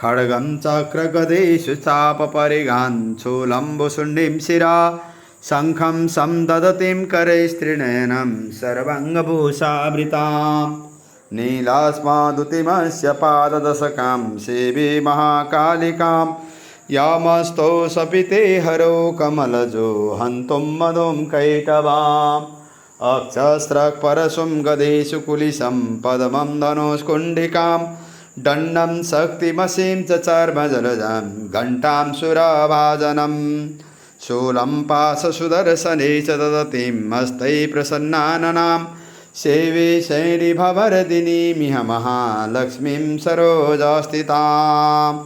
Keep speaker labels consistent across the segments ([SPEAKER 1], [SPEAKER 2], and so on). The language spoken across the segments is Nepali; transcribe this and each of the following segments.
[SPEAKER 1] खड्गं चक्रगदेषु चापपरिगान् शूलम्बुशुण्डीं शिरा शङ्खं संदधतीं करैस्त्रिनयनं सर्वाङ्गभूषावृताम् नीलास्मादुतिमस्य पाददशकां सेवे महाकालिकां यामस्तौ सपिते हरौ कमलजो हन्तुं मदुं कैटवाम् अक्षस्रक्परशुं गदेषु कुलिशं पद्मं धनुष्कुण्डिकां दण्डं शक्तिमसीं च चर्मजलजां घण्टां सुरभाजनं शूलं पाशसुदर्शने च ददतीं हस्तैः प्रसन्नाननां सेवे शैरीभवरदिनीमिह महालक्ष्मीं सरोजस्थिताम्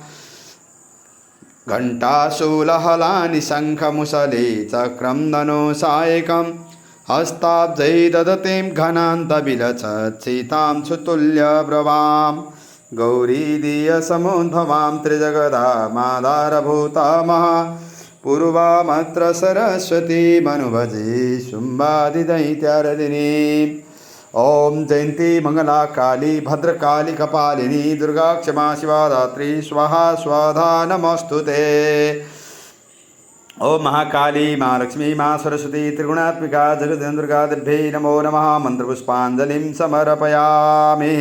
[SPEAKER 1] घण्टाशूलहलानि शङ्खमुसले चक्रं धनुषायकं हस्ताब्जै ददतीं घनान्तविलसत्सितां सुतुल्यप्रभां गौरीदीयसमुद्भवां त्रिजगदामाधारभूता महा पूर्वामत्र सरस्वतीमनुभजे शुम्भादिदैत्यारदिनीम् ॐ जयन्ती मंगला काली भद्रकाली कपालिनी दुर्गा क्षमा शिवा धात्री स्वाहा स्वाधा नमस्तुते। ओम महाकाली माँ लक्ष्मी माँ सरस्वती त्रिगुणात्मिका जगदुर्गा दिभ्यै नमो नमः। मंत्रपुष्पाञ्जलिं समर्पयामि।